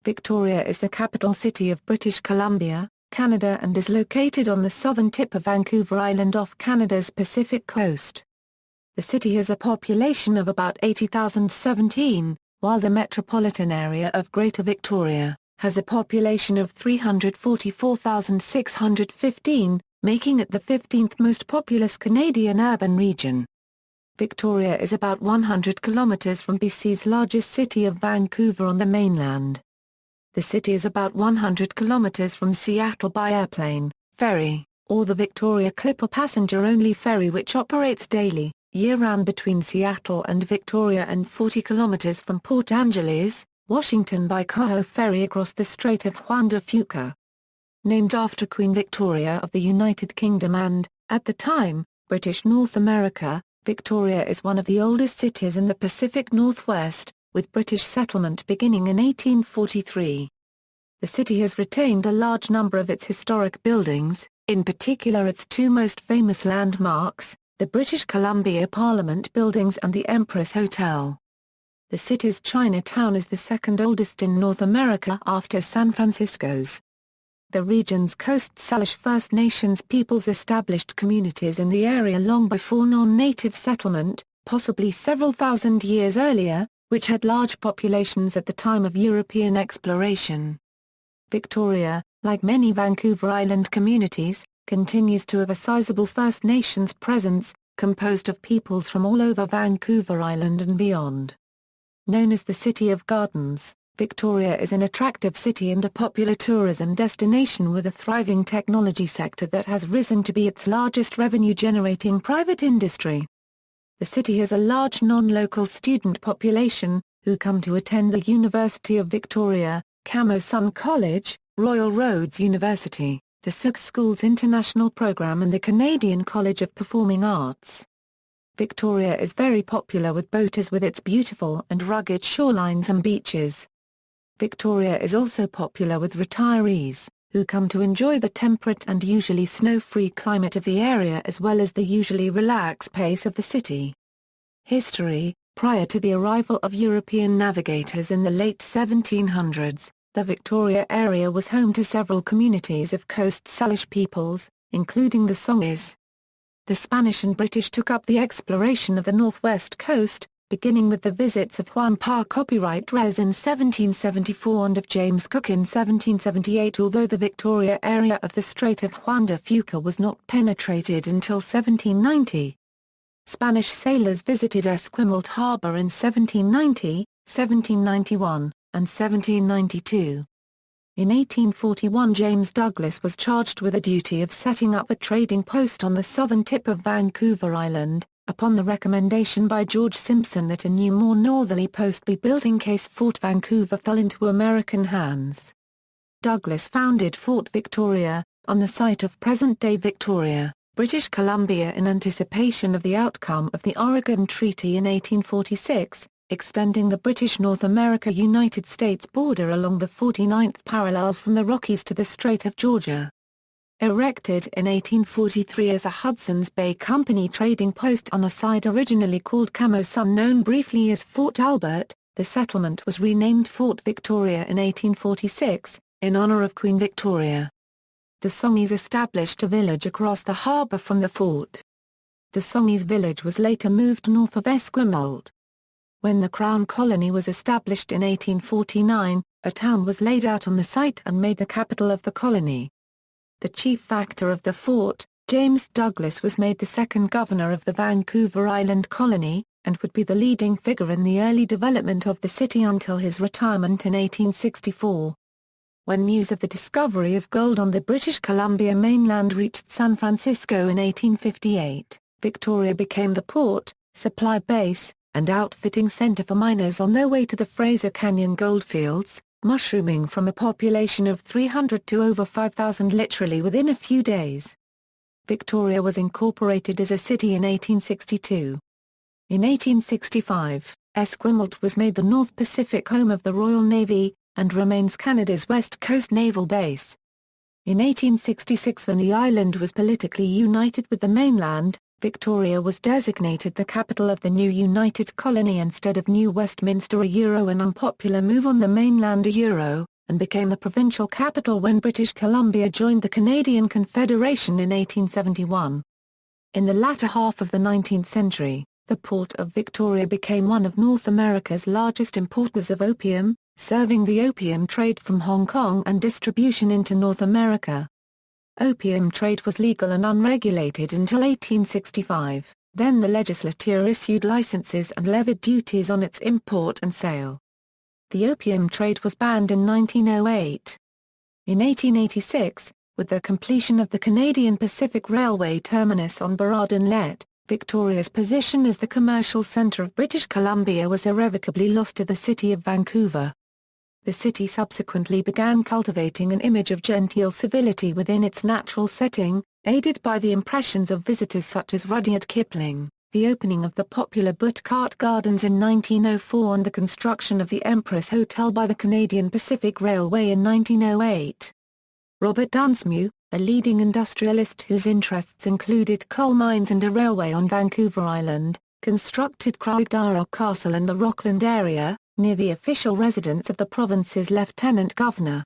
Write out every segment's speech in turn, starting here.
Victoria is the capital city of British Columbia, Canada and is located on the southern tip of Vancouver Island off Canada's Pacific coast. The city has a population of about 80,017, while the metropolitan area of Greater Victoria has a population of 344,615, making it the 15th most populous Canadian urban region. Victoria is about 100 kilometres from BC's largest city of Vancouver on the mainland. The city is about 100 kilometres from Seattle by airplane, ferry, or the Victoria Clipper passenger-only ferry which operates daily, year-round between Seattle and Victoria, and 40 kilometres from Port Angeles, Washington by Coho ferry across the Strait of Juan de Fuca. Named after Queen Victoria of the United Kingdom and, at the time, British North America, Victoria is one of the oldest cities in the Pacific Northwest, with British settlement beginning in 1843. The city has retained a large number of its historic buildings, in particular its two most famous landmarks, the British Columbia Parliament Buildings and the Empress Hotel. The city's Chinatown is the second oldest in North America after San Francisco's. The region's Coast Salish First Nations peoples established communities in the area long before non-native settlement, possibly several thousand years earlier, which had large populations at the time of European exploration. Victoria, like many Vancouver Island communities, continues to have a sizable First Nations presence, composed of peoples from all over Vancouver Island and beyond. Known as the City of Gardens, Victoria is an attractive city and a popular tourism destination with a thriving technology sector that has risen to be its largest revenue-generating private industry. The city has a large non-local student population, who come to attend the University of Victoria, Camosun College, Royal Roads University, the Sauk School's International Program and the Canadian College of Performing Arts. Victoria is very popular with boaters with its beautiful and rugged shorelines and beaches. Victoria is also popular with retirees, who come to enjoy the temperate and usually snow-free climate of the area as well as the usually relaxed pace of the city. History: prior to the arrival of European navigators in the late 1700s, the Victoria area was home to several communities of Coast Salish peoples, including the Songhees. The Spanish and British took up the exploration of the northwest coast, beginning with the visits of Juan copyright res in 1774 and of James Cook in 1778, although the Victoria area of the Strait of Juan de Fuca was not penetrated until 1790. Spanish sailors visited Esquimalt Harbour in 1790, 1791, and 1792. In 1841 James Douglas was charged with the duty of setting up a trading post on the southern tip of Vancouver Island, upon the recommendation by George Simpson that a new more northerly post be built in case Fort Vancouver fell into American hands. Douglas founded Fort Victoria, on the site of present-day Victoria, British Columbia, in anticipation of the outcome of the Oregon Treaty in 1846, extending the British North America-United States border along the 49th parallel from the Rockies to the Strait of Georgia. Erected in 1843 as a Hudson's Bay Company trading post on a site originally called Camosun, known briefly as Fort Albert, the settlement was renamed Fort Victoria in 1846, in honor of Queen Victoria. The Songhees established a village across the harbor from the fort. The Songhees village was later moved north of Esquimalt. When the Crown Colony was established in 1849, a town was laid out on the site and made the capital of the colony. The chief factor of the fort, James Douglas, was made the second governor of the Vancouver Island colony, and would be the leading figure in the early development of the city until his retirement in 1864. When news of the discovery of gold on the British Columbia mainland reached San Francisco in 1858, Victoria became the port, supply base, and outfitting center for miners on their way to the Fraser Canyon goldfields, mushrooming from a population of 300 to over 5,000 literally within a few days. Victoria was incorporated as a city in 1862. In 1865, Esquimalt was made the North Pacific home of the Royal Navy, and remains Canada's West Coast naval base. In 1866, when the island was politically united with the mainland, Victoria was designated the capital of the new United Colony instead of New Westminster, an unpopular move on the mainland, and became the provincial capital when British Columbia joined the Canadian Confederation in 1871. In the latter half of the 19th century, the port of Victoria became one of North America's largest importers of opium, serving the opium trade from Hong Kong and distribution into North America. Opium trade was legal and unregulated until 1865, then the legislature issued licenses and levied duties on its import and sale. The opium trade was banned in 1908. In 1886, with the completion of the Canadian Pacific Railway terminus on Burrard Inlet, Victoria's position as the commercial centre of British Columbia was irrevocably lost to the city of Vancouver. The city subsequently began cultivating an image of genteel civility within its natural setting, aided by the impressions of visitors such as Rudyard Kipling, the opening of the popular Butchart Gardens in 1904 and the construction of the Empress Hotel by the Canadian Pacific Railway in 1908. Robert Dunsmuir, a leading industrialist whose interests included coal mines and a railway on Vancouver Island, constructed Craignara Castle in the Rockland area, near the official residence of the province's lieutenant governor.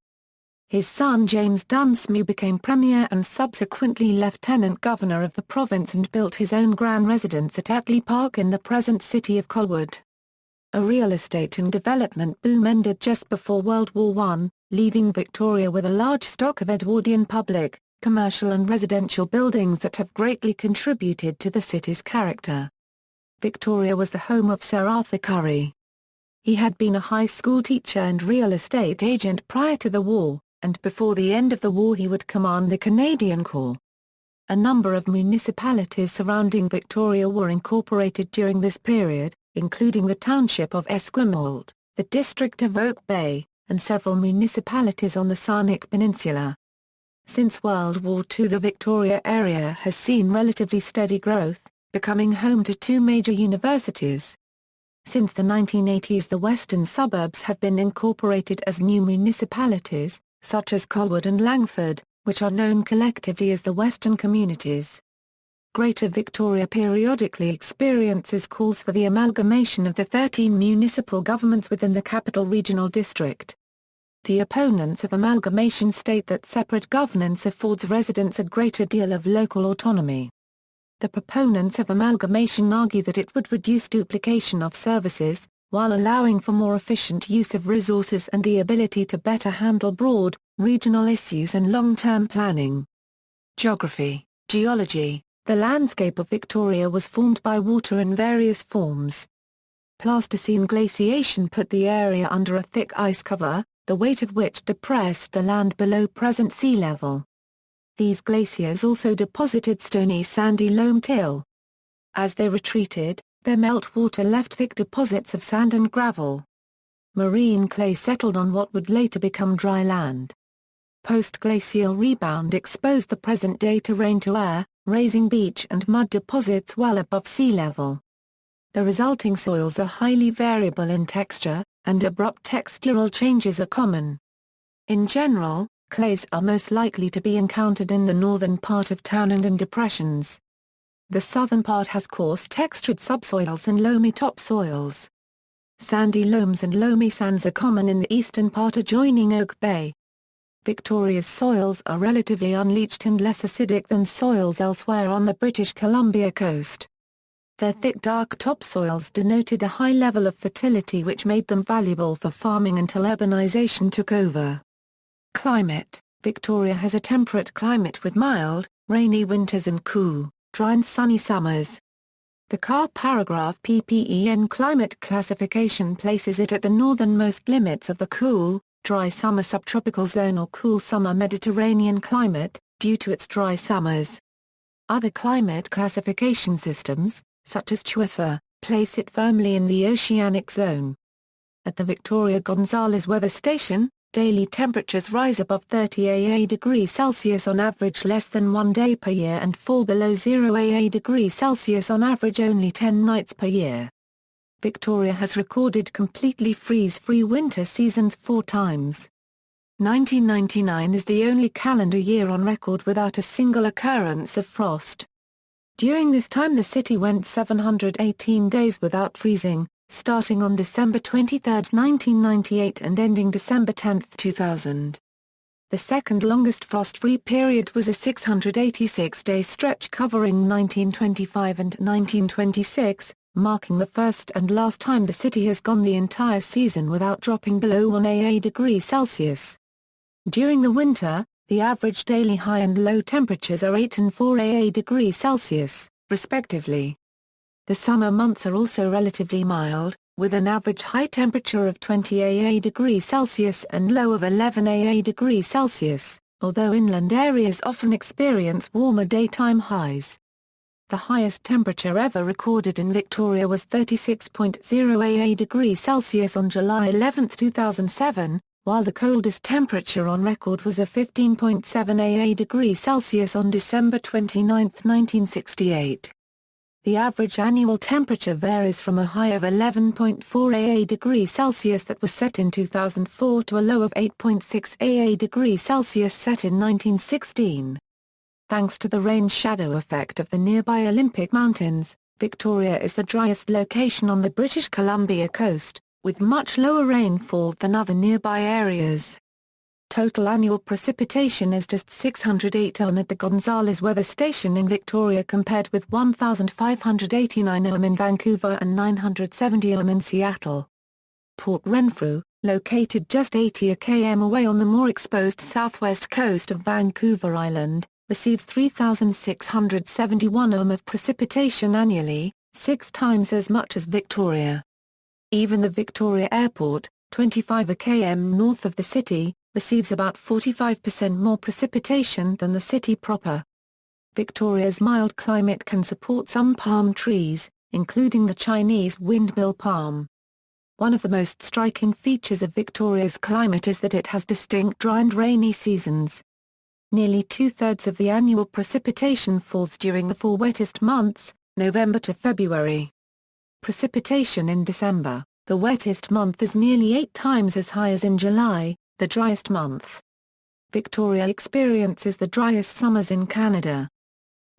His son James Dunsmuir became premier and subsequently lieutenant governor of the province and built his own grand residence at Etley Park in the present city of Colwood. A real estate and development boom ended just before World War I, leaving Victoria with a large stock of Edwardian public, commercial and residential buildings that have greatly contributed to the city's character. Victoria was the home of Sir Arthur Currie. He had been a high school teacher and real estate agent prior to the war, and before the end of the war he would command the Canadian Corps. A number of municipalities surrounding Victoria were incorporated during this period, including the township of Esquimalt, the district of Oak Bay, and several municipalities on the Sarnic Peninsula. Since World War II, the Victoria area has seen relatively steady growth, becoming home to two major universities. Since the 1980s, the western suburbs have been incorporated as new municipalities, such as Colwood and Langford, which are known collectively as the Western Communities. Greater Victoria periodically experiences calls for the amalgamation of the 13 municipal governments within the Capital Regional District. The opponents of amalgamation state that separate governance affords residents a greater deal of local autonomy. The proponents of amalgamation argue that it would reduce duplication of services, while allowing for more efficient use of resources and the ability to better handle broad, regional issues and long-term planning. Geography, geology. The landscape of Victoria was formed by water in various forms. Pleistocene glaciation put the area under a thick ice cover, the weight of which depressed the land below present sea level. These glaciers also deposited stony sandy loam till. As they retreated, their meltwater left thick deposits of sand and gravel. Marine clay settled on what would later become dry land. Post-glacial rebound exposed the present-day terrain to air, raising beach and mud deposits well above sea level. The resulting soils are highly variable in texture, and abrupt textural changes are common. In general, clays are most likely to be encountered in the northern part of town and in depressions. The southern part has coarse textured subsoils and loamy topsoils. Sandy loams and loamy sands are common in the eastern part adjoining Oak Bay. Victoria's soils are relatively unleached and less acidic than soils elsewhere on the British Columbia coast. Their thick dark topsoils denoted a high level of fertility which made them valuable for farming until urbanization took over. Climate: Victoria has a temperate climate with mild, rainy winters and cool, dry and sunny summers. The CAR paragraph PPEN climate classification places it at the northernmost limits of the cool, dry summer subtropical zone or cool summer Mediterranean climate, due to its dry summers. Other climate classification systems, such as CHUIFA, place it firmly in the oceanic zone. At the Victoria Gonzales Weather Station, daily temperatures rise above 30 degrees Celsius on average less than 1 day per year and fall below 0 degrees Celsius on average only 10 nights per year. Victoria has recorded completely freeze-free winter seasons 4 times. 1999 is the only calendar year on record without a single occurrence of frost. During this time the city went 718 days without freezing, starting on December 23, 1998 and ending December 10, 2000. The second longest frost-free period was a 686-day stretch covering 1925 and 1926, marking the first and last time the city has gone the entire season without dropping below 1 degrees Celsius. During the winter, the average daily high and low temperatures are 8 and 4 degrees Celsius, respectively. The summer months are also relatively mild, with an average high temperature of 20 degrees Celsius and low of 11 degrees Celsius, although inland areas often experience warmer daytime highs. The highest temperature ever recorded in Victoria was 36.0 degrees Celsius on July 11, 2007, while the coldest temperature on record was a 15.7 degrees Celsius on December 29, 1968. The average annual temperature varies from a high of 11.4 degrees Celsius that was set in 2004 to a low of 8.6 degrees Celsius set in 1916. Thanks to the rain-shadow effect of the nearby Olympic Mountains, Victoria is the driest location on the British Columbia coast, with much lower rainfall than other nearby areas. Total annual precipitation is just 608 mm at the Gonzales Weather Station in Victoria compared with 1,589 mm in Vancouver and 970 mm in Seattle. Port Renfrew, located just 80 km away on the more exposed southwest coast of Vancouver Island, receives 3,671 mm of precipitation annually, 6 times as much as Victoria. Even the Victoria Airport, 25 km north of the city, receives about 45% more precipitation than the city proper. Victoria's mild climate can support some palm trees, including the Chinese windmill palm. One of the most striking features of Victoria's climate is that it has distinct dry and rainy seasons. Nearly two-thirds of the annual precipitation falls during the 4 wettest months, November to February. Precipitation in December, the wettest month, is nearly 8 times as high as in July, the driest month. Victoria experiences the driest summers in Canada.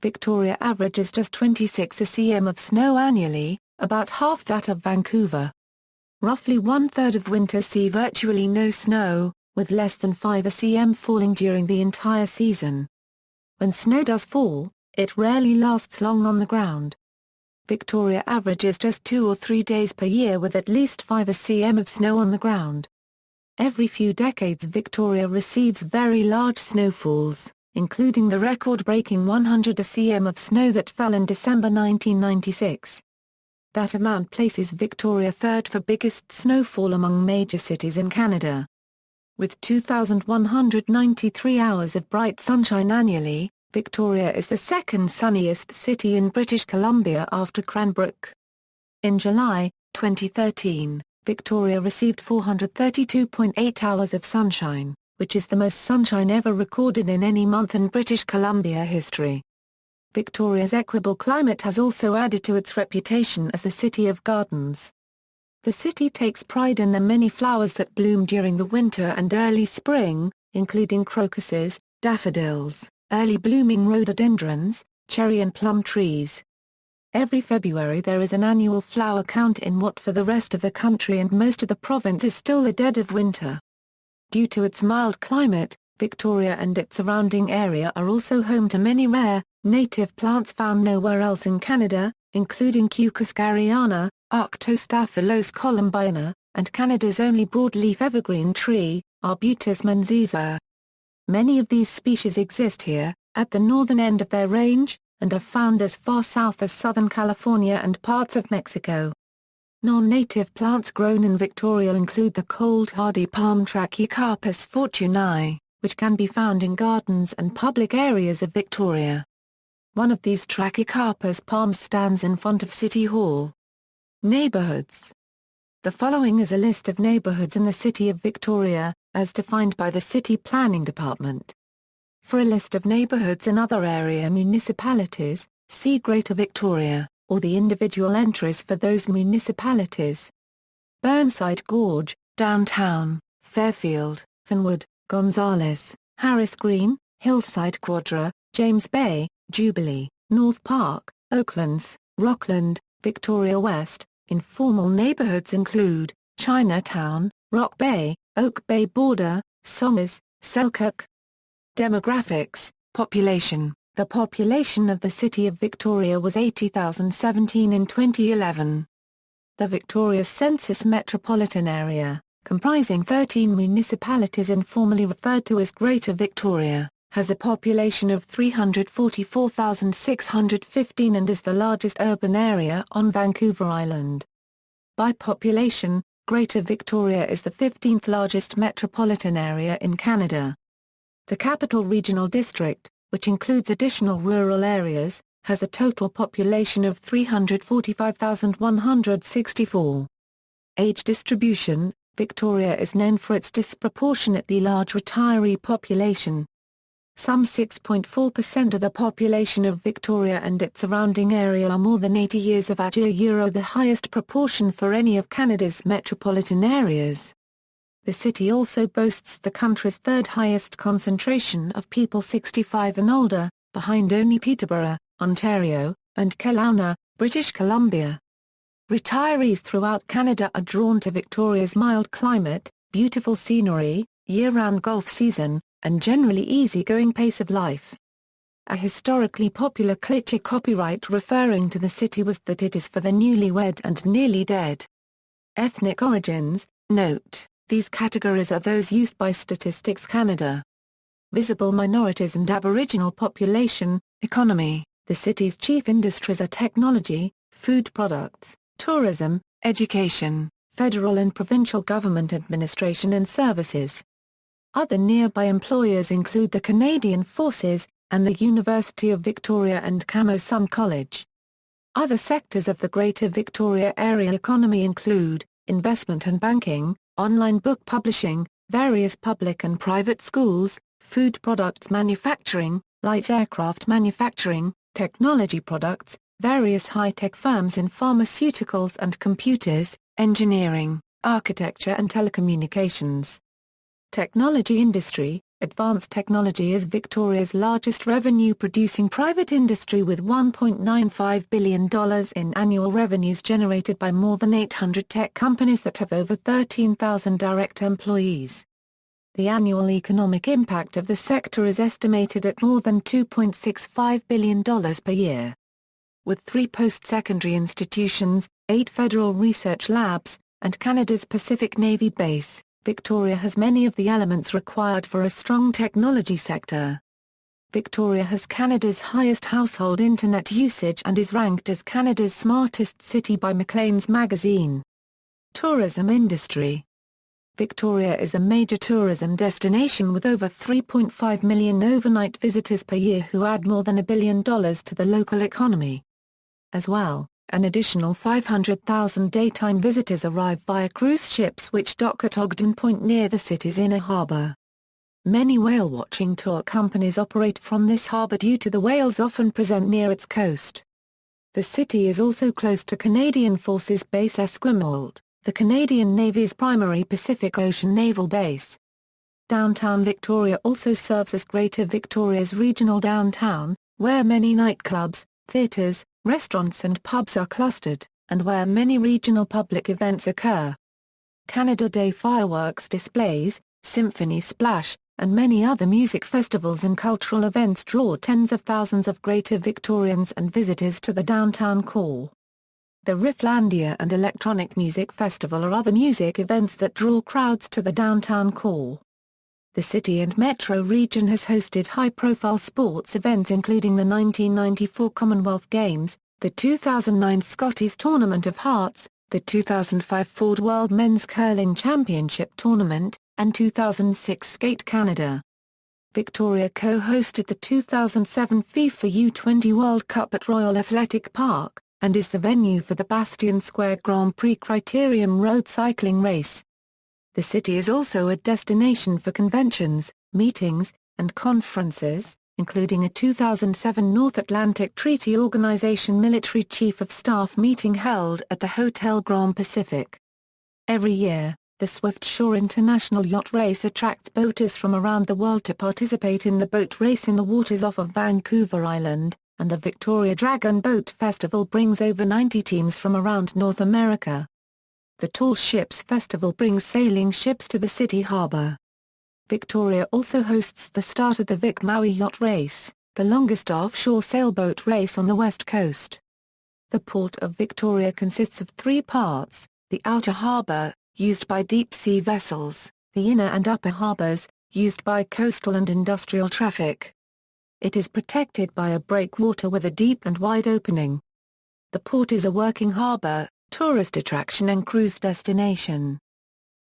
Victoria averages just 26 cm of snow annually, about half that of Vancouver. Roughly one-third of winters see virtually no snow, with less than 5 cm falling during the entire season. When snow does fall, it rarely lasts long on the ground. Victoria averages just 2 or 3 days per year with at least 5 cm of snow on the ground. Every few decades Victoria receives very large snowfalls, including the record-breaking 100 cm of snow that fell in December 1996. That amount places Victoria third for biggest snowfall among major cities in Canada. With 2,193 hours of bright sunshine annually, Victoria is the second sunniest city in British Columbia after Cranbrook. In July 2013, Victoria received 432.8 hours of sunshine, which is the most sunshine ever recorded in any month in British Columbia history. Victoria's equable climate has also added to its reputation as the City of Gardens. The city takes pride in the many flowers that bloom during the winter and early spring, including crocuses, daffodils, early blooming rhododendrons, cherry and plum trees. Every February there is an annual flower count in what for the rest of the country and most of the province is still the dead of winter. Due to its mild climate, Victoria and its surrounding area are also home to many rare, native plants found nowhere else in Canada, including Fuca scariana, Arctostaphylos columbina, and Canada's only broadleaf evergreen tree, Arbutus menziza. Many of these species exist here, at the northern end of their range, and are found as far south as Southern California and parts of Mexico. Non-native plants grown in Victoria include the cold-hardy palm Trachycarpus fortunei, which can be found in gardens and public areas of Victoria. One of these Trachycarpus palms stands in front of City Hall. Neighborhoods. The following is a list of neighborhoods in the City of Victoria, as defined by the City Planning Department. For a list of neighborhoods in other area municipalities, see Greater Victoria, or the individual entries for those municipalities. Burnside Gorge, Downtown, Fairfield, Fernwood, Gonzales, Harris Green, Hillside Quadra, James Bay, Jubilee, North Park, Oaklands, Rockland, Victoria West. Informal neighborhoods include Chinatown, Rock Bay, Oak Bay Border, Somers, Selkirk. Demographics, population. The population of the city of Victoria was 80,017 in 2011. The Victoria Census Metropolitan Area, comprising 13 municipalities informally referred to as Greater Victoria, has a population of 344,615 and is the largest urban area on Vancouver Island. By population, Greater Victoria is the 15th largest metropolitan area in Canada. The Capital Regional District, which includes additional rural areas, has a total population of 345,164. Age distribution. Victoria is known for its disproportionately large retiree population. Some 6.4% of the population of Victoria and its surrounding area are more than 80 years of age, the highest proportion for any of Canada's metropolitan areas. The city also boasts the country's third highest concentration of people 65 and older, behind only Peterborough, Ontario, and Kelowna, British Columbia. Retirees throughout Canada are drawn to Victoria's mild climate, beautiful scenery, year-round golf season, and generally easygoing pace of life. A historically popular cliché copyright referring to the city was that it is for the newlywed and nearly dead. Ethnic origins. Note, these categories are those used by Statistics Canada. Visible minorities and Aboriginal population. Economy. The city's chief industries are technology, food products, tourism, education, federal and provincial government administration and services. Other nearby employers include the Canadian Forces, and the University of Victoria and Camosun College. Other sectors of the Greater Victoria Area economy include investment and banking, online book publishing, various public and private schools, food products manufacturing, light aircraft manufacturing, technology products, various high-tech firms in pharmaceuticals and computers, engineering, architecture and telecommunications. Technology industry. Advanced technology is Victoria's largest revenue-producing private industry with $1.95 billion in annual revenues generated by more than 800 tech companies that have over 13,000 direct employees. The annual economic impact of the sector is estimated at more than $2.65 billion per year. With 3 post-secondary institutions, 8 federal research labs, and Canada's Pacific Navy base, Victoria has many of the elements required for a strong technology sector. Victoria has Canada's highest household internet usage and is ranked as Canada's smartest city by Maclean's magazine. Tourism industry. Victoria is a major tourism destination with over 3.5 million overnight visitors per year who add more than $1 billion to the local economy. As well, an additional 500,000 daytime visitors arrive via cruise ships which dock at Ogden Point near the city's inner harbour. Many whale-watching tour companies operate from this harbour due to the whales often present near its coast. The city is also close to Canadian Forces Base Esquimalt, the Canadian Navy's primary Pacific Ocean naval base. Downtown Victoria also serves as Greater Victoria's regional downtown, where many nightclubs, theatres, restaurants and pubs are clustered, and where many regional public events occur. Canada Day fireworks displays, Symphony Splash, and many other music festivals and cultural events draw tens of thousands of Greater Victorians and visitors to the downtown core. The Rifflandia and Electronic Music Festival are other music events that draw crowds to the downtown core. The city and metro region has hosted high-profile sports events including the 1994 Commonwealth Games, the 2009 Scotties Tournament of Hearts, the 2005 Ford World Men's Curling Championship Tournament, and 2006 Skate Canada. Victoria co-hosted the 2007 FIFA U20 World Cup at Royal Athletic Park, and is the venue for the Bastion Square Grand Prix Criterium road cycling race. The city is also a destination for conventions, meetings, and conferences, including a 2007 North Atlantic Treaty Organization Military Chief of Staff meeting held at the Hotel Grand Pacific. Every year, the Swift Shore International Yacht Race attracts boaters from around the world to participate in the boat race in the waters off of Vancouver Island, and the Victoria Dragon Boat Festival brings over 90 teams from around North America. The Tall Ships Festival brings sailing ships to the city harbour. Victoria also hosts the start of the Vic Maui Yacht Race, the longest offshore sailboat race on the west coast. The Port of Victoria consists of three parts: the outer harbour, used by deep-sea vessels, the inner and upper harbours, used by coastal and industrial traffic. It is protected by a breakwater with a deep and wide opening. The port is a working harbour, tourist attraction and cruise destination.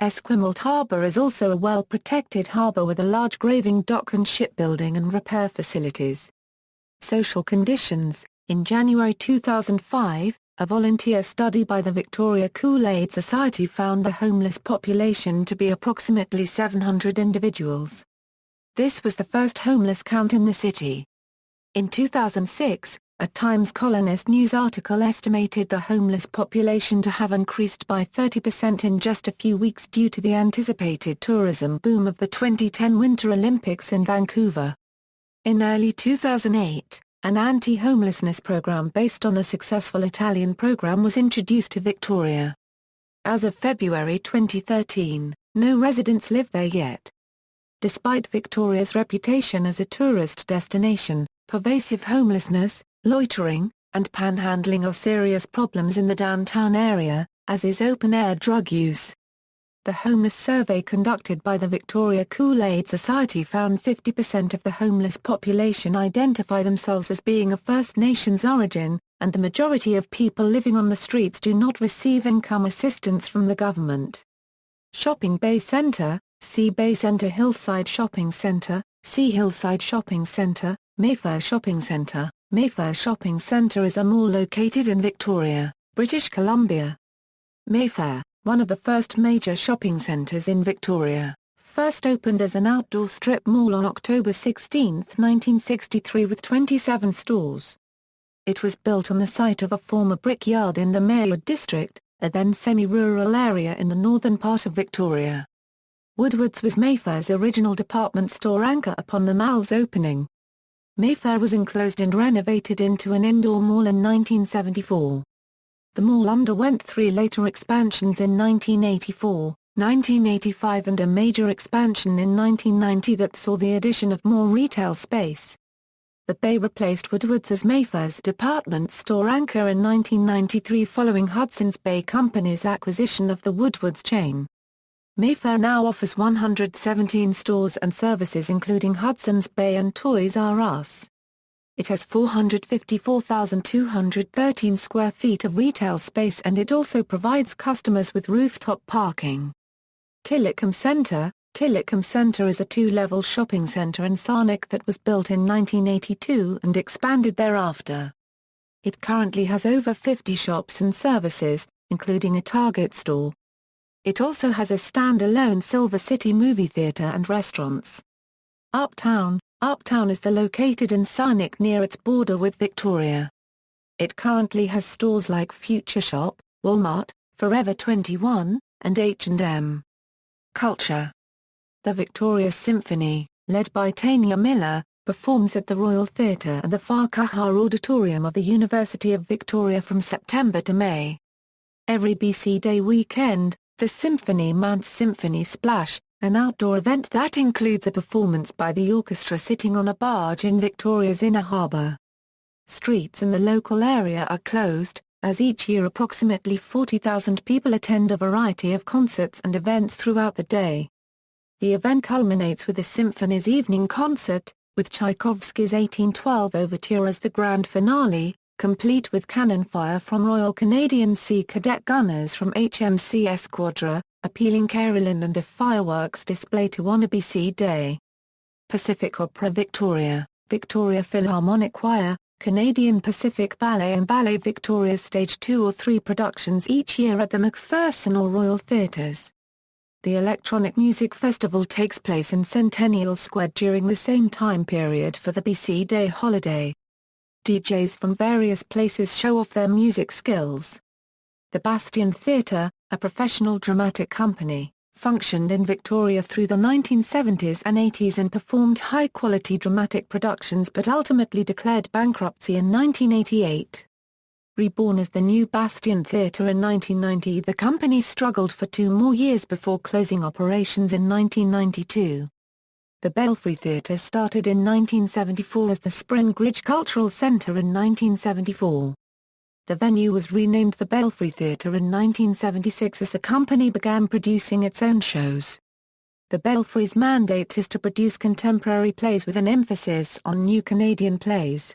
Esquimalt Harbour is also a well-protected harbour with a large graving dock and shipbuilding and repair facilities. Social conditions. In January 2005, a volunteer study by the Victoria Kool-Aid Society found the homeless population to be approximately 700 individuals. This was the first homeless count in the city. In 2006, a Times colonist news article estimated the homeless population to have increased by 30% in just a few weeks due to the anticipated tourism boom of the 2010 Winter Olympics in Vancouver. In early 2008, an anti-homelessness program based on a successful Italian program was introduced to Victoria. As of February 2013, no residents live there yet. Despite Victoria's reputation as a tourist destination, pervasive homelessness, loitering, and panhandling are serious problems in the downtown area, as is open-air drug use. The homeless survey conducted by the Victoria Kool-Aid Society found 50% of the homeless population identify themselves as being of First Nations origin, and the majority of people living on the streets do not receive income assistance from the government. Shopping Bay Centre, see Bay Centre. Hillside Shopping Centre, see Hillside Shopping Centre. Mayfair Shopping Centre. Mayfair Shopping Centre is a mall located in Victoria, British Columbia. Mayfair, one of the first major shopping centres in Victoria, first opened as an outdoor strip mall on October 16, 1963 with 27 stores. It was built on the site of a former brickyard in the Maywood district, a then semi-rural area in the northern part of Victoria. Woodward's was Mayfair's original department store anchor upon the mall's opening. Mayfair was enclosed and renovated into an indoor mall in 1974. The mall underwent three later expansions in 1984, 1985 and a major expansion in 1990 that saw the addition of more retail space. The Bay replaced Woodward's as Mayfair's department store anchor in 1993 following Hudson's Bay Company's acquisition of the Woodward's chain. Mayfair now offers 117 stores and services including Hudson's Bay and Toys R Us. It has 454,213 square feet of retail space and it also provides customers with rooftop parking. Tillicum Centre. Tillicum Centre is a two-level shopping centre in Sarnak that was built in 1982 and expanded thereafter. It currently has over 50 shops and services, including a Target store. It also has a standalone Silver City movie theatre and restaurants. Uptown. Uptown is located in Sarnak near its border with Victoria. It currently has stores like Future Shop, Walmart, Forever 21, and H&M. Culture. The Victoria Symphony, led by Tanya Miller, performs at the Royal Theatre and the Farquhar Auditorium of the University of Victoria from September to May. Every BC Day weekend, the Symphony mounts Symphony Splash, an outdoor event that includes a performance by the orchestra sitting on a barge in Victoria's inner harbour. Streets in the local area are closed, as each year approximately 40,000 people attend a variety of concerts and events throughout the day. The event culminates with the symphony's evening concert, with Tchaikovsky's 1812 Overture as the grand finale, complete with cannon fire from Royal Canadian Sea Cadet gunners from HMC Esquadra, a pealing carillon and a fireworks display to honour BC Day. Pacific Opera Victoria, Victoria Philharmonic Choir, Canadian Pacific Ballet and Ballet Victoria stage 2 or 3 productions each year at the McPherson or Royal Theatres. The Electronic Music Festival takes place in Centennial Square during the same time period for the BC Day holiday. DJs from various places show off their music skills. The Bastion Theatre, a professional dramatic company, functioned in Victoria through the 1970s and 80s and performed high-quality dramatic productions but ultimately declared bankruptcy in 1988. Reborn as the New Bastion Theatre in 1990, the company struggled for 2 more years before closing operations in 1992. The Belfry Theatre started in 1974 as the Springridge Cultural Centre in 1974. The venue was renamed the Belfry Theatre in 1976 as the company began producing its own shows. The Belfry's mandate is to produce contemporary plays with an emphasis on new Canadian plays.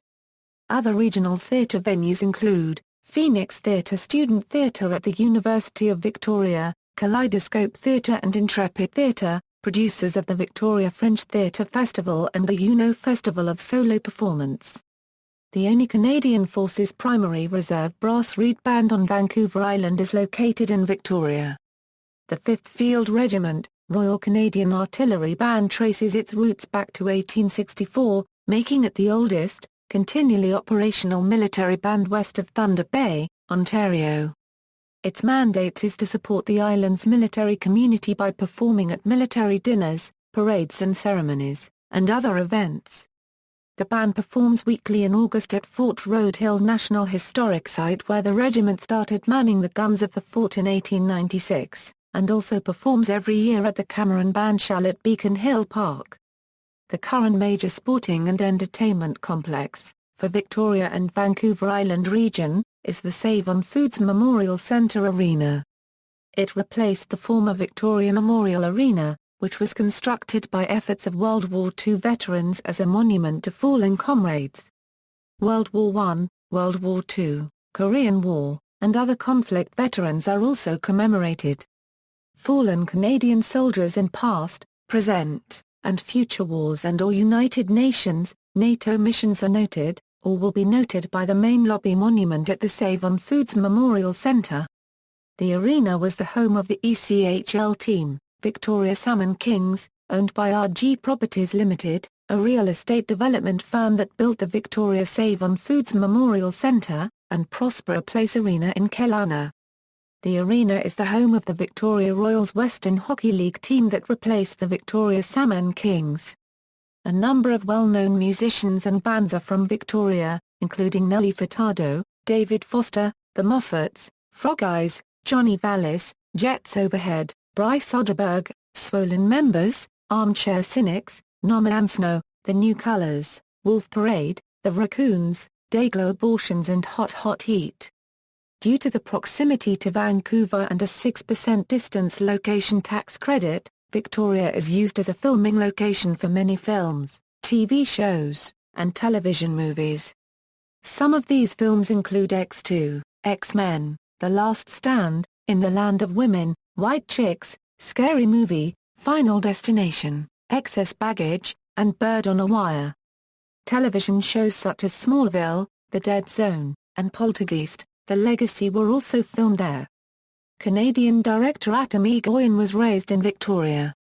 Other regional theatre venues include Phoenix Theatre, Student Theatre at the University of Victoria, Kaleidoscope Theatre and Intrepid Theatre, producers of the Victoria Fringe Theatre Festival and the Juno Festival of Solo Performance. The only Canadian Forces Primary Reserve Brass Reed Band on Vancouver Island is located in Victoria. The 5th Field Regiment, Royal Canadian Artillery Band, traces its roots back to 1864, making it the oldest, continually operational military band west of Thunder Bay, Ontario. Its mandate is to support the island's military community by performing at military dinners, parades and ceremonies, and other events. The band performs weekly in August at Fort Roadhill National Historic Site, where the regiment started manning the guns of the fort in 1896, and also performs every year at the Cameron Bandshell at Beacon Hill Park. The current major sporting and entertainment complex, for Victoria and Vancouver Island region, is the Save on Foods Memorial Centre Arena. It replaced the former Victoria Memorial Arena, which was constructed by efforts of World War II veterans as a monument to fallen comrades. World War I, World War II, Korean War, and other conflict veterans are also commemorated. Fallen Canadian soldiers in past, present, and future wars and/or United Nations, NATO missions are noted, or will be noted by the main lobby monument at the Save on Foods Memorial Centre. The arena was the home of the ECHL team, Victoria Salmon Kings, owned by RG Properties Limited, a real estate development firm that built the Victoria Save on Foods Memorial Centre, and Prospera Place Arena in Kelowna. The arena is the home of the Victoria Royals Western Hockey League team that replaced the Victoria Salmon Kings. A number of well-known musicians and bands are from Victoria, including Nelly Furtado, David Foster, The Moffats, Frog Eyes, Johnny Vallis, Jets Overhead, Bryce Oderberg, Swollen Members, Armchair Cynics, Norma Ansno, The New Colours, Wolf Parade, The Raccoons, Dayglow Abortions and Hot Hot Heat. Due to the proximity to Vancouver and a 6% distance location tax credit, Victoria is used as a filming location for many films, TV shows, and television movies. Some of these films include X2, X-Men, The Last Stand, In the Land of Women, White Chicks, Scary Movie, Final Destination, Excess Baggage, and Bird on a Wire. Television shows such as Smallville, The Dead Zone, and Poltergeist, The Legacy were also filmed there. Canadian director Atom Egoyan was raised in Victoria.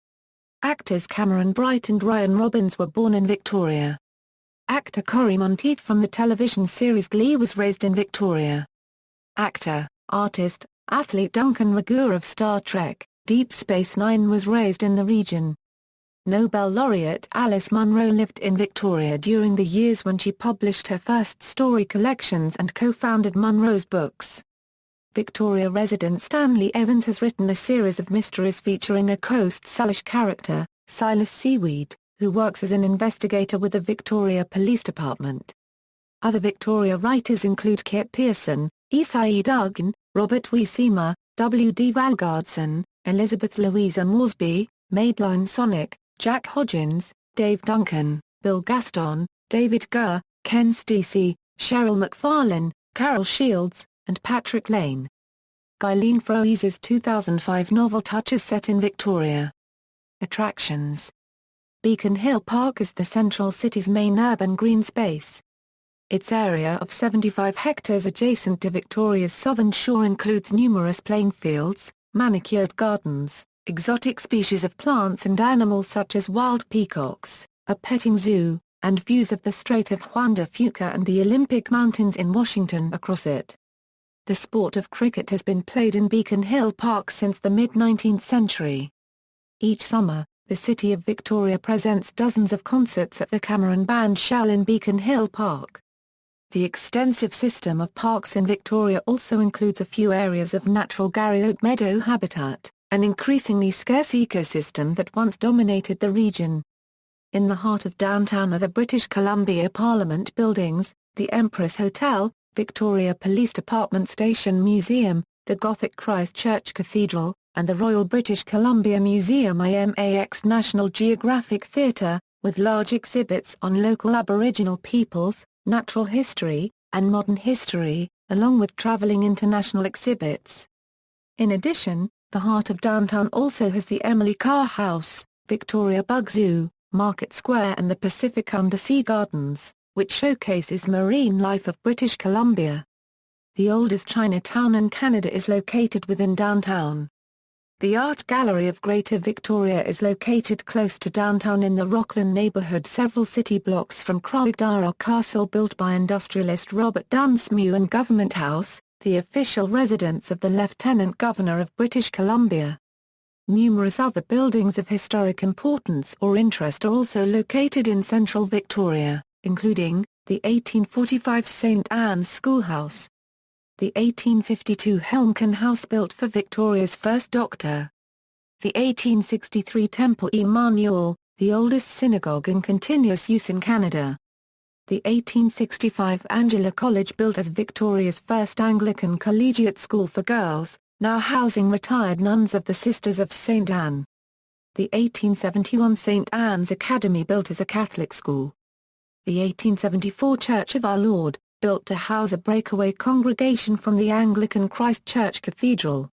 Actors Cameron Bright and Ryan Robbins were born in Victoria. Actor Corey Monteith from the television series Glee was raised in Victoria. Actor, artist, athlete Duncan Regehr of Star Trek, Deep Space Nine was raised in the region. Nobel laureate Alice Munro lived in Victoria during the years when she published her first story collections and co-founded Munro's Books. Victoria resident Stanley Evans has written a series of mysteries featuring a Coast Salish character, Silas Seaweed, who works as an investigator with the Victoria Police Department. Other Victoria writers include Kit Pearson, Isai Duggan, Robert Wiesema, W. D. Valgardson, Elizabeth Louisa Moresby, Madeline Sonic, Jack Hodgins, Dave Duncan, Bill Gaston, David Gurr, Ken Stacey, Cheryl McFarlane, Carol Shields, and Patrick Lane. Guyleen Froese's 2005 novel Touches set in Victoria. Attractions. Beacon Hill Park is the central city's main urban green space. Its area of 75 hectares adjacent to Victoria's southern shore includes numerous playing fields, manicured gardens, exotic species of plants and animals such as wild peacocks, a petting zoo, and views of the Strait of Juan de Fuca and the Olympic Mountains in Washington across it. The sport of cricket has been played in Beacon Hill Park since the mid-19th century. Each summer, the city of Victoria presents dozens of concerts at the Cameron Bandshell in Beacon Hill Park. The extensive system of parks in Victoria also includes a few areas of natural Garry Oak meadow habitat, an increasingly scarce ecosystem that once dominated the region. In the heart of downtown are the British Columbia Parliament buildings, the Empress Hotel, Victoria Police Department Station Museum, the Gothic Christ Church Cathedral, and the Royal British Columbia Museum IMAX National Geographic Theatre, with large exhibits on local Aboriginal peoples, natural history, and modern history, along with travelling international exhibits. In addition, the heart of downtown also has the Emily Carr House, Victoria Bug Zoo, Market Square and the Pacific Undersea Gardens, which showcases marine life of British Columbia. The oldest Chinatown in Canada is located within downtown. The Art Gallery of Greater Victoria is located close to downtown in the Rockland neighbourhood, several city blocks from Croagh Castle built by industrialist Robert Dunsmuir and Government House, the official residence of the Lieutenant Governor of British Columbia. Numerous other buildings of historic importance or interest are also located in central Victoria, including, the 1845 St Anne's Schoolhouse, the 1852 Helmcken House built for Victoria's first Doctor, the 1863 Temple Emmanuel, the oldest synagogue in continuous use in Canada, the 1865 Angela College built as Victoria's first Anglican collegiate school for girls, now housing retired nuns of the Sisters of St Anne, the 1871 St Anne's Academy built as a Catholic school, the 1874 Church of Our Lord, built to house a breakaway congregation from the Anglican Christ Church Cathedral,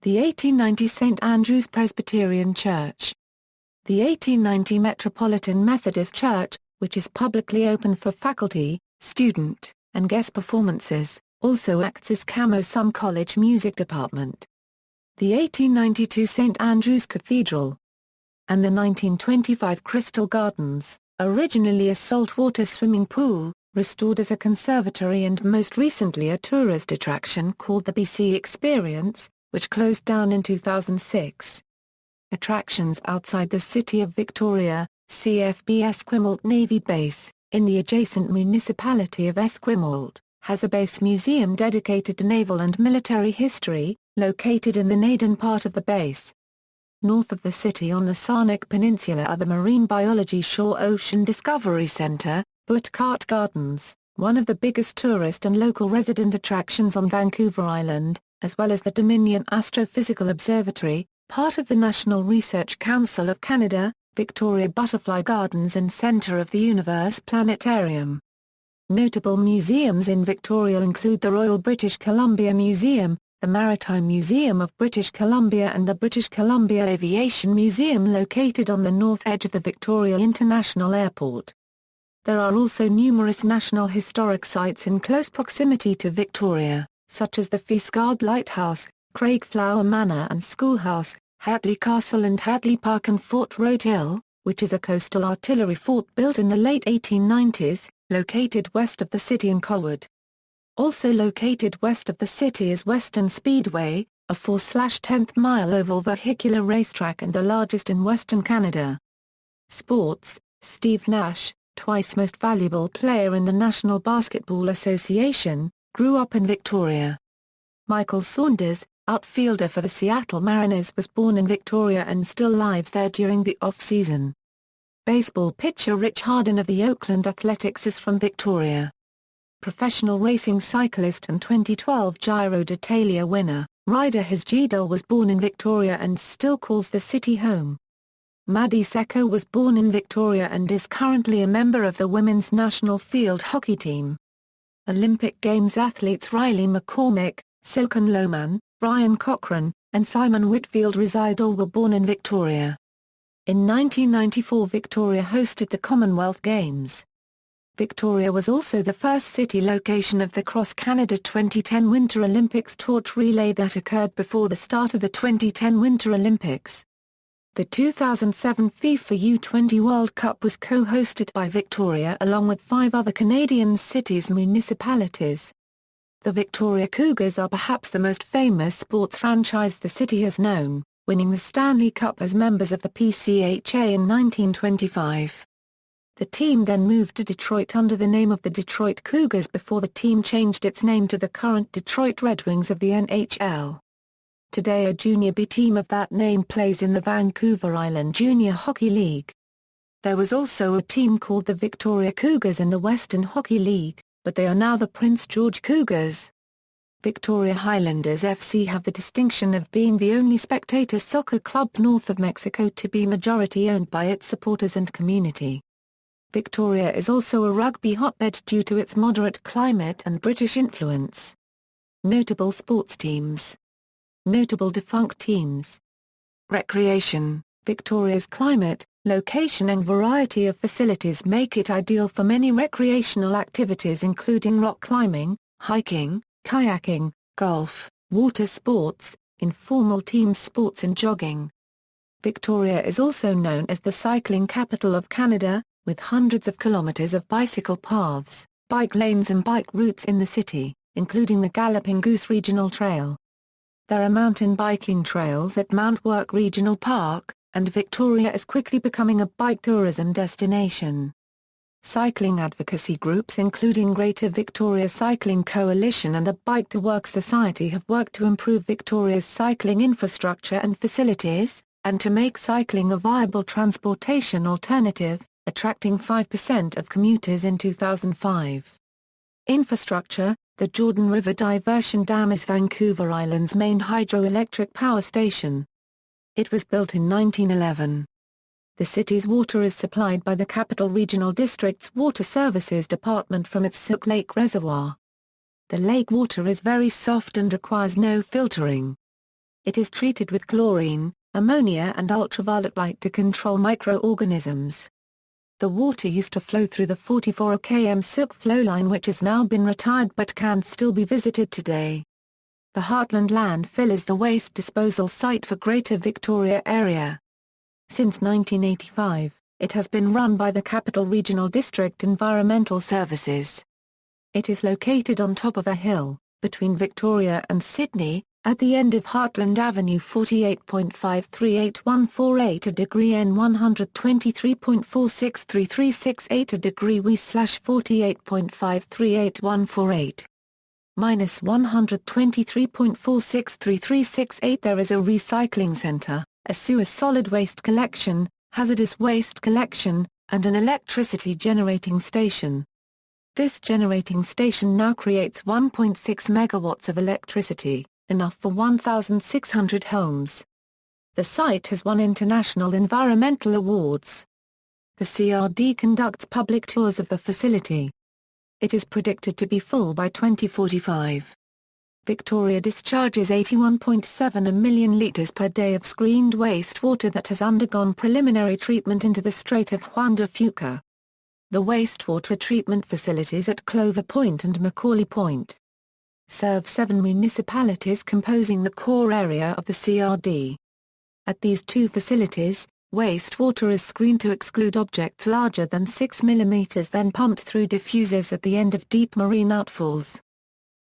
the 1890 St Andrew's Presbyterian Church, the 1890 Metropolitan Methodist Church, which is publicly open for faculty, student, and guest performances, also acts as Camosum College Music Department, the 1892 St Andrew's Cathedral, and the 1925 Crystal Gardens, originally a saltwater swimming pool, restored as a conservatory and most recently a tourist attraction called the BC Experience, which closed down in 2006. Attractions outside the city of Victoria, CFB Esquimalt Navy Base, in the adjacent municipality of Esquimalt, has a base museum dedicated to naval and military history, located in the Naden part of the base. North of the city on the Sarnak Peninsula are the Marine Biology Shore Ocean Discovery Centre, Butcart Gardens, one of the biggest tourist and local resident attractions on Vancouver Island, as well as the Dominion Astrophysical Observatory, part of the National Research Council of Canada, Victoria Butterfly Gardens and Centre of the Universe Planetarium. Notable museums in Victoria include the Royal British Columbia Museum, the Maritime Museum of British Columbia and the British Columbia Aviation Museum located on the north edge of the Victoria International Airport. There are also numerous National Historic Sites in close proximity to Victoria, such as the Fishguard Lighthouse, Craigflower Manor and Schoolhouse, Hatley Castle and Hatley Park and Fort Roadhill, which is a coastal artillery fort built in the late 1890s, located west of the city in Colwood. Also located west of the city is Western Speedway, a 4/10th mile oval vehicular racetrack and the largest in Western Canada. Sports, Steve Nash, twice most valuable player in the National Basketball Association, grew up in Victoria. Michael Saunders, outfielder for the Seattle Mariners, was born in Victoria and still lives there during the off-season. Baseball pitcher Rich Harden of the Oakland Athletics is from Victoria. Professional racing cyclist and 2012 Giro d'Italia winner, Ryder Hesjedal was born in Victoria and still calls the city home. Maddie Secco was born in Victoria and is currently a member of the women's national field hockey team. Olympic Games athletes Riley McCormick, Silken Lohman, Brian Cochran, and Simon Whitfield reside or were born in Victoria. In 1994 Victoria hosted the Commonwealth Games. Victoria was also the first city location of the Cross Canada 2010 Winter Olympics torch relay that occurred before the start of the 2010 Winter Olympics. The 2007 FIFA U20 World Cup was co-hosted by Victoria along with 5 other Canadian cities municipalities. The Victoria Cougars are perhaps the most famous sports franchise the city has known, winning the Stanley Cup as members of the PCHA in 1925. The team then moved to Detroit under the name of the Detroit Cougars before the team changed its name to the current Detroit Red Wings of the NHL. Today a Junior B team of that name plays in the Vancouver Island Junior Hockey League. There was also a team called the Vɪkťɔriə Cougars in the Western Hockey League, but they are now the Prince George Cougars. Victoria Highlanders FC have the distinction of being the only spectator soccer club north of Mexico to be majority owned by its supporters and community. Victoria is also a rugby hotbed due to its moderate climate and British influence. Notable sports teams. Notable defunct teams. Recreation. Victoria's climate, location and variety of facilities make it ideal for many recreational activities including rock climbing, hiking, kayaking, golf, water sports, informal team sports and jogging. Victoria is also known as the cycling capital of Canada, with hundreds of kilometers of bicycle paths, bike lanes and bike routes in the city, including the Galloping Goose Regional Trail. There are mountain biking trails at Mount Work Regional Park, and Victoria is quickly becoming a bike tourism destination. Cycling advocacy groups including Greater Victoria Cycling Coalition and the Bike to Work Society have worked to improve Victoria's cycling infrastructure and facilities, and to make cycling a viable transportation alternative, attracting 5% of commuters in 2005. Infrastructure. The Jordan River Diversion Dam is Vancouver Island's main hydroelectric power station. It was built in 1911. The city's water is supplied by the Capital Regional District's Water Services Department from its Sook Lake Reservoir. The lake water is very soft and requires no filtering. It is treated with chlorine, ammonia and ultraviolet light to control microorganisms. The water used to flow through the 44 km Sook flow line which has now been retired but can still be visited today. The Heartland landfill is the waste disposal site for Greater Victoria area. Since 1985, it has been run by the Capital Regional District Environmental Services. It is located on top of a hill, between Victoria and Sydney, at the end of Heartland Avenue 48.538148 a degree N 123.463368 a degree W/48.538148. Minus 123.463368 There is a recycling centre, a sewer solid waste collection, hazardous waste collection, and an electricity generating station. This generating station now creates 1.6 megawatts of electricity, enough for 1,600 homes. The site has won international environmental awards. The CRD conducts public tours of the facility. It is predicted to be full by 2045. Victoria discharges 81.7 million litres per day of screened wastewater that has undergone preliminary treatment into the Strait of Juan de Fuca. The wastewater treatment facilities at Clover Point and Macaulay Point serve 7 municipalities composing the core area of the CRD. At these two facilities, wastewater is screened to exclude objects larger than 6 mm then pumped through diffusers at the end of deep marine outfalls.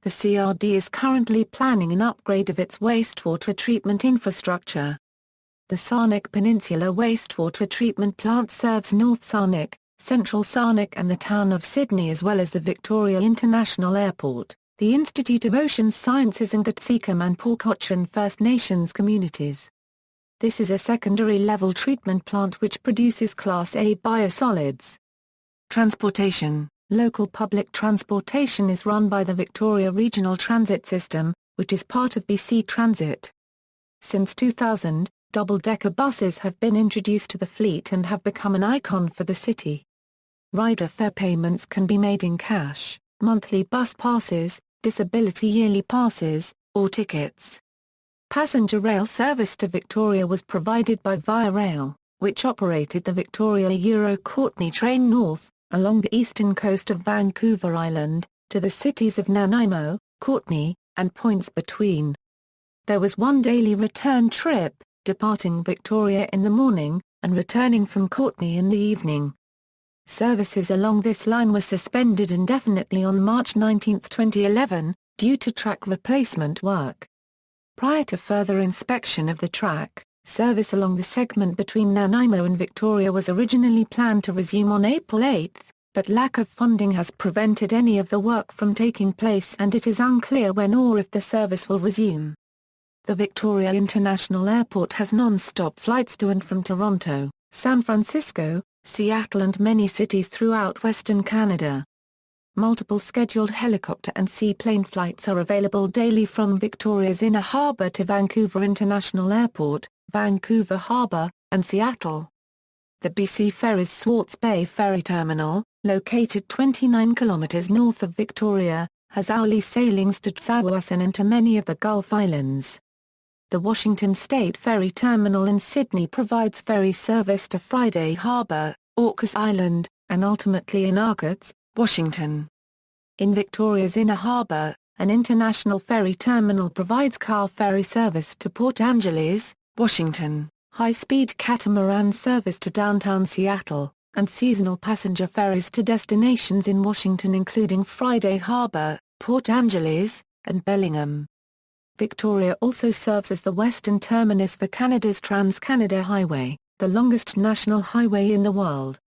The CRD is currently planning an upgrade of its wastewater treatment infrastructure. The Sarnak Peninsula Wastewater Treatment Plant serves North Sarnak, Central Sarnak and the town of Sydney as well as the Victoria International Airport, the Institute of Ocean Sciences and the Tsikam and Pawcotchin First Nations communities. This is a secondary-level treatment plant which produces Class A biosolids. Transportation. Local public transportation is run by the Victoria Regional Transit System, which is part of BC Transit. Since 2000, double-decker buses have been introduced to the fleet and have become an icon for the city. Rider fare payments can be made in cash, monthly bus passes, disability yearly passes, or tickets. Passenger rail service to Victoria was provided by Via Rail, which operated the Victoria-Courtenay train north, along the eastern coast of Vancouver Island, to the cities of Nanaimo, Courtenay, and points between. There was one daily return trip, departing Victoria in the morning, and returning from Courtenay in the evening. Services along this line were suspended indefinitely on March 19, 2011, due to track replacement work. Prior to further inspection of the track, service along the segment between Nanaimo and Victoria was originally planned to resume on April 8, but lack of funding has prevented any of the work from taking place and it is unclear when or if the service will resume. The Victoria International Airport has non-stop flights to and from Toronto, San Francisco, Seattle and many cities throughout Western Canada. Multiple scheduled helicopter and seaplane flights are available daily from Victoria's Inner Harbour to Vancouver International Airport, Vancouver Harbour, and Seattle. The BC Ferries Swartz Bay Ferry Terminal, located 29 kilometres north of Victoria, has hourly sailings to Tsawwassen and to many of the Gulf Islands. The Washington State Ferry Terminal in Sydney provides ferry service to Friday Harbour, Orcas Island, and ultimately in Arcats, Washington. In Victoria's Inner Harbour, an international ferry terminal provides car ferry service to Port Angeles, Washington, high-speed catamaran service to downtown Seattle, and seasonal passenger ferries to destinations in Washington including Friday Harbour, Port Angeles, and Bellingham. Victoria also serves as the western terminus for Canada's Trans-Canada Highway, the longest national highway in the world.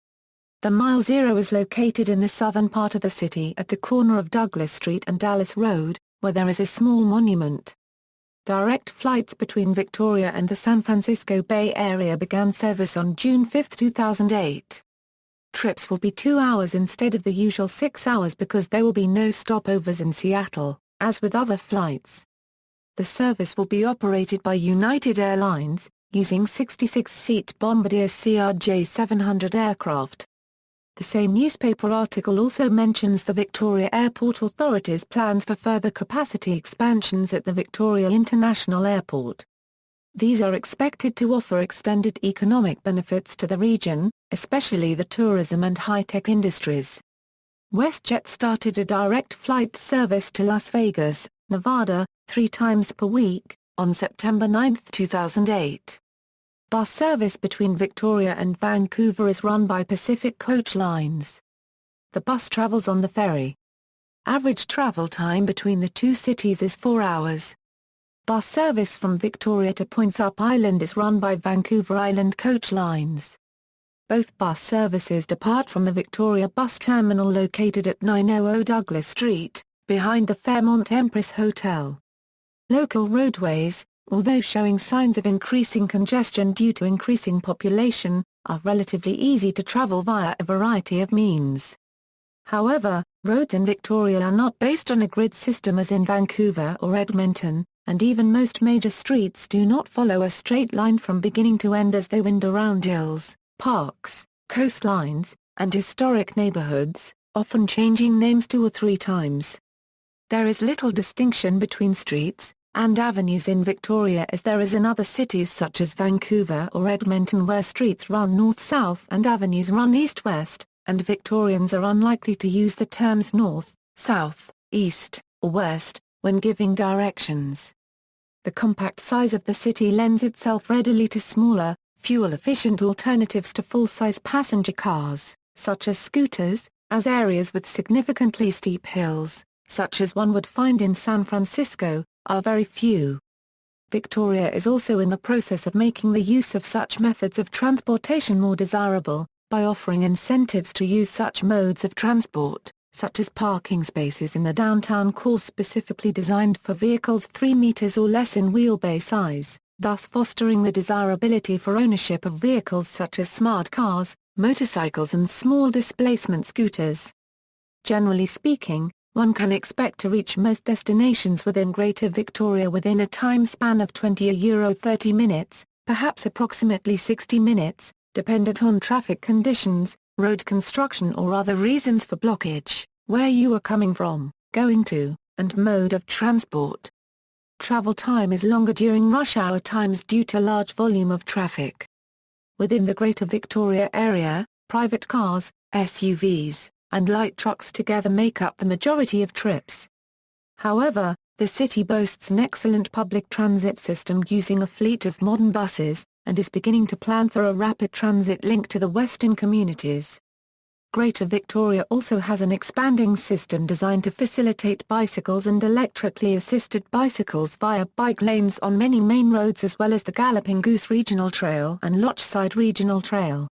The Mile Zero is located in the southern part of the city at the corner of Douglas Street and Dallas Road, where there is a small monument. Direct flights between Victoria and the San Francisco Bay Area began service on June 5, 2008. Trips will be 2 hours instead of the usual 6 hours because there will be no stopovers in Seattle, as with other flights. The service will be operated by United Airlines, using 66-seat Bombardier CRJ-700 aircraft. The same newspaper article also mentions the Victoria Airport Authority's plans for further capacity expansions at the Victoria International Airport. These are expected to offer extended economic benefits to the region, especially the tourism and high-tech industries. WestJet started a direct flight service to Las Vegas, Nevada, 3 times per week, on September 9, 2008. Bus service between Victoria and Vancouver is run by Pacific Coach Lines. The bus travels on the ferry. Average travel time between the two cities is 4 hours. Bus service from Victoria to Points Up Island is run by Vancouver Island Coach Lines. Both bus services depart from the Victoria Bus Terminal located at 900 Douglas Street, behind the Fairmont Empress Hotel. Local roadways, although showing signs of increasing congestion due to increasing population, are relatively easy to travel via a variety of means. However, roads in Victoria are not based on a grid system as in Vancouver or Edmonton, and even most major streets do not follow a straight line from beginning to end as they wind around hills, parks, coastlines, and historic neighborhoods, often changing names 2 or 3 times. There is little distinction between streets and avenues in Victoria as there is in other cities such as Vancouver or Edmonton where streets run north-south and avenues run east-west, and Victorians are unlikely to use the terms north, south, east, or west, when giving directions. The compact size of the city lends itself readily to smaller, fuel-efficient alternatives to full-size passenger cars, such as scooters, as areas with significantly steep hills, such as one would find in San Francisco, are very few. Victoria is also in the process of making the use of such methods of transportation more desirable, by offering incentives to use such modes of transport, such as parking spaces in the downtown core specifically designed for vehicles 3 meters or less in wheelbase size, thus fostering the desirability for ownership of vehicles such as smart cars, motorcycles and small displacement scooters. Generally speaking, one can expect to reach most destinations within Greater Victoria within a time span of 20–30 minutes, perhaps approximately 60 minutes, dependent on traffic conditions, road construction or other reasons for blockage, where you are coming from, going to, and mode of transport. Travel time is longer during rush hour times due to large volume of traffic. Within the Greater Victoria area, private cars, SUVs, and light trucks together make up the majority of trips. However, the city boasts an excellent public transit system using a fleet of modern buses, and is beginning to plan for a rapid transit link to the western communities. Greater Victoria also has an expanding system designed to facilitate bicycles and electrically assisted bicycles via bike lanes on many main roads, as well as the Galloping Goose Regional Trail and Lochside Regional Trail.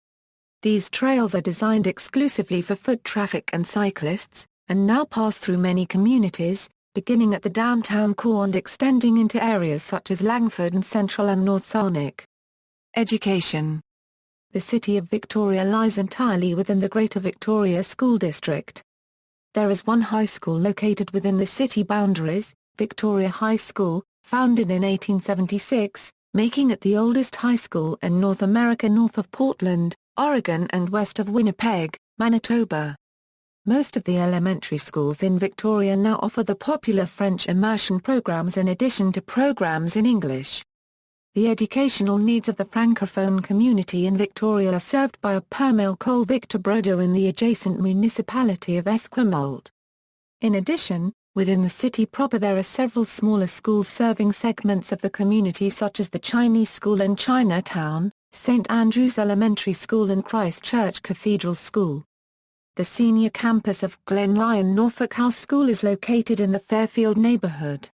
These trails are designed exclusively for foot traffic and cyclists, and now pass through many communities, beginning at the downtown core and extending into areas such as Langford and Central and North Sarnik. Education. The city of Victoria lies entirely within the Greater Victoria School District. There is one high school located within the city boundaries, Victoria High School, founded in 1876, making it the oldest high school in North America north of Portland, Oregon and west of Winnipeg, Manitoba. Most of the elementary schools in Victoria now offer the popular French immersion programs in addition to programs in English. The educational needs of the Francophone community in Victoria are served by a per-mille Victor Broder in the adjacent municipality of Esquimalt. In addition, within the city proper there are several smaller schools serving segments of the community such as the Chinese School in Chinatown, St. Andrew's Elementary School and Christchurch Cathedral School. The senior campus of Glen Lyon Norfolk House School is located in the Fairfield neighborhood.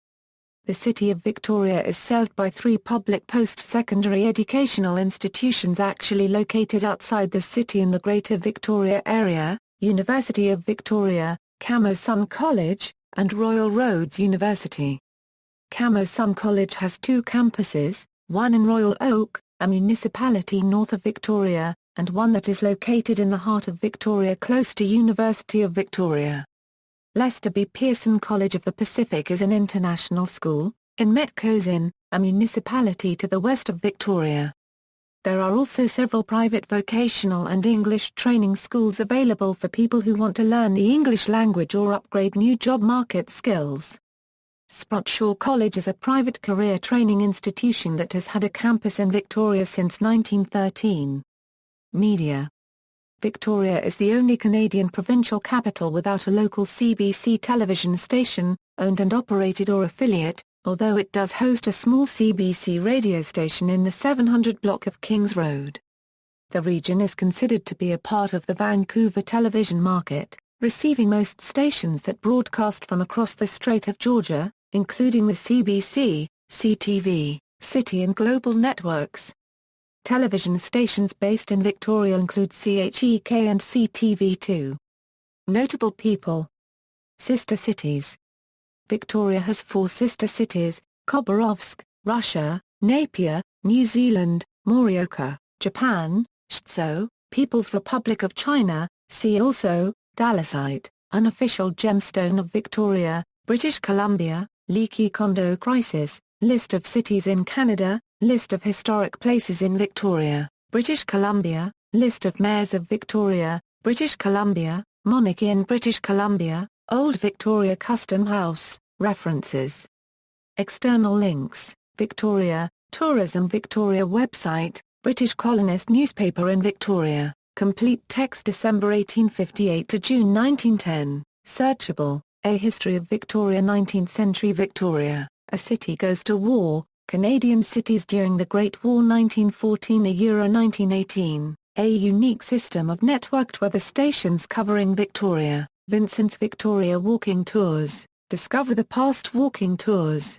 The city of Victoria is served by 3 public post-secondary educational institutions actually located outside the city in the Greater Victoria area: University of Victoria, Camo Sun College, and Royal Roads University. Camo Sun College has 2 campuses, one in Royal Oak, a municipality north of Victoria, and one that is located in the heart of Victoria close to University of Victoria. Lester B. Pearson College of the Pacific is an international school, in Metcosin, a municipality to the west of Victoria. There are also several private vocational and English training schools available for people who want to learn the English language or upgrade new job market skills. Sprott-Shaw College is a private career training institution that has had a campus in Victoria since 1913. Media. Victoria is the only Canadian provincial capital without a local CBC television station, owned and operated or affiliate, although it does host a small CBC radio station in the 700 block of Kings Road. The region is considered to be a part of the Vancouver television market, receiving most stations that broadcast from across the Strait of Georgia, including the CBC, CTV, City and Global networks. Television stations based in Victoria include CHEK and CTV2. Notable people. Sister cities. Victoria has 4 sister cities: Khabarovsk, Russia; Napier, New Zealand; Morioka, Japan; Shizhou, People's Republic of China. See also: Dalasite, unofficial gemstone of Victoria; British Columbia, Leaky Condo Crisis; List of cities in Canada; List of historic places in Victoria; British Columbia; List of mayors of Victoria; British Columbia; Monarchy in British Columbia; Old Victoria Custom House. References. External links: Victoria, Tourism Victoria website, British colonist newspaper in Victoria, complete text December 1858 to June 1910, searchable, A History of Victoria 19th Century Victoria, A City Goes to War, Canadian Cities During the Great War 1914–1918, A Unique System of Networked Weather Stations Covering Victoria, Vincent's Victoria Walking Tours, Discover the Past Walking Tours.